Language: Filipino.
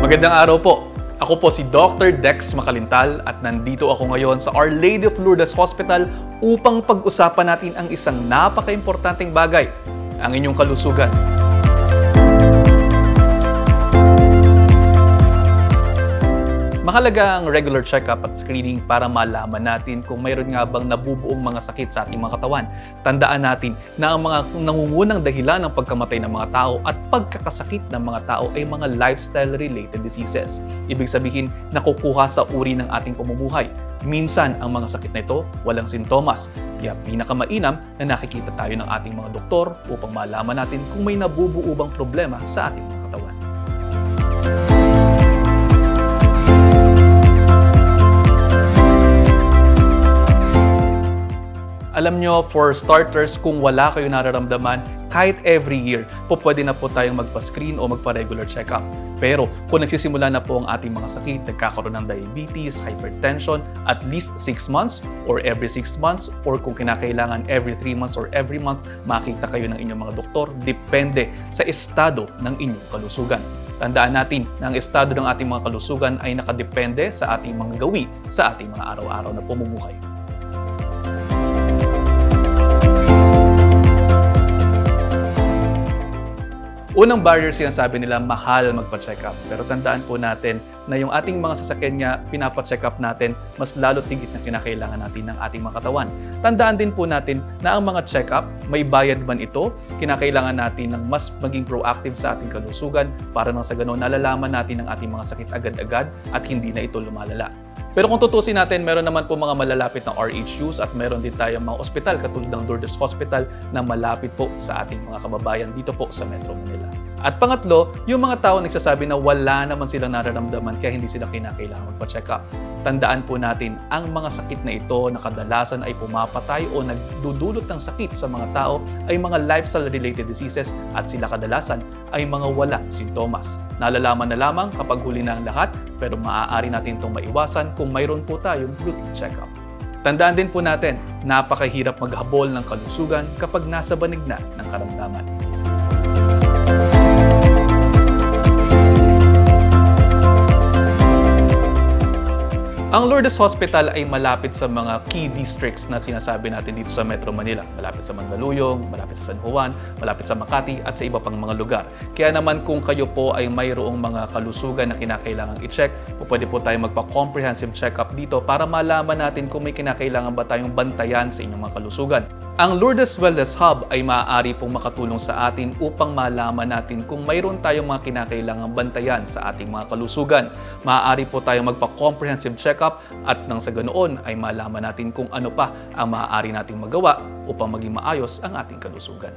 Magandang araw po. Ako po si Dr. Dex Makalintal at nandito ako ngayon sa Our Lady of Lourdes Hospital upang pag-usapan natin ang isang napaka-importanteng bagay, ang inyong kalusugan. Mahalaga ang regular check-up at screening para malaman natin kung mayroon nga bang nabubuong mga sakit sa ating mga katawan. Tandaan natin na ang mga nangungunang dahilan ng pagkamatay ng mga tao at pagkakasakit ng mga tao ay mga lifestyle-related diseases. Ibig sabihin, nakukuha sa uri ng ating pamumuhay. Minsan, ang mga sakit na ito walang sintomas. Kaya pinakamainam na nakikita tayo ng ating mga doktor upang malaman natin kung may nabubuo bang problema sa ating mga katawan. Alam nyo, for starters, kung wala kayo nararamdaman, kahit every year, pwede na po tayong magpa-screen o magpa-regular check-up. Pero kung nagsisimula na po ang ating mga sakit, nagkakaroon ng diabetes, hypertension, at least 6 months or every 6 months or kung kinakailangan every 3 months or every month, makita kayo ng inyong mga doktor, depende sa estado ng inyong kalusugan. Tandaan natin na ang estado ng ating mga kalusugan ay nakadepende sa ating mga gawi, sa ating mga araw-araw na pamumuhay. Unang barrier, sinasabi nila mahal magpa-check up. Pero tandaan po natin na yung ating mga sasakyan niya, pinapa-check up natin, mas lalo tigit na kinakailangan natin ng ating mga katawan. Tandaan din po natin na ang mga check up, may bayad man ito, kinakailangan natin ng mas maging proactive sa ating kalusugan para nang sa ganun nalalaman natin ang ating mga sakit agad-agad at hindi na ito lumalala. Pero kung tutusin natin, meron naman po mga malalapit na RHUs at meron din tayong mga ospital katulad ng Lourdes Hospital na malapit po sa ating mga kababayan dito po sa Metro Manila. At pangatlo, yung mga tao nagsasabi na wala naman silang nararamdaman kaya hindi sila kinakailangan magpa-check up. Tandaan po natin, ang mga sakit na ito na kadalasan ay pumapatay o nagdudulot ng sakit sa mga tao ay mga lifestyle-related diseases at sila kadalasan ay mga walang sintomas. Nalalaman na lamang kapag huli na ang lahat, pero maaari natin itong maiwasan kung mayroon po tayong routine check-up. Tandaan din po natin, napakahirap maghabol ng kalusugan kapag nasa banig na ng karamdaman. Ang Lourdes Hospital ay malapit sa mga key districts na sinasabi natin dito sa Metro Manila. Malapit sa Mandaluyong, malapit sa San Juan, malapit sa Makati at sa iba pang mga lugar. Kaya naman kung kayo po ay mayroong mga kalusugan na kinakailangang i-check, pwede po tayong magpa-comprehensive check-up dito para malaman natin kung may kinakailangan ba tayong bantayan sa inyong mga kalusugan. Ang Lourdes Wellness Hub ay maaari pong makatulong sa atin upang malaman natin kung mayroon tayong mga kinakailangang bantayan sa ating mga kalusugan. Maaari po tayong magpa-comprehensive check-up at nang sa ganoon ay malaman natin kung ano pa ang maaari nating magawa upang maging maayos ang ating kalusugan.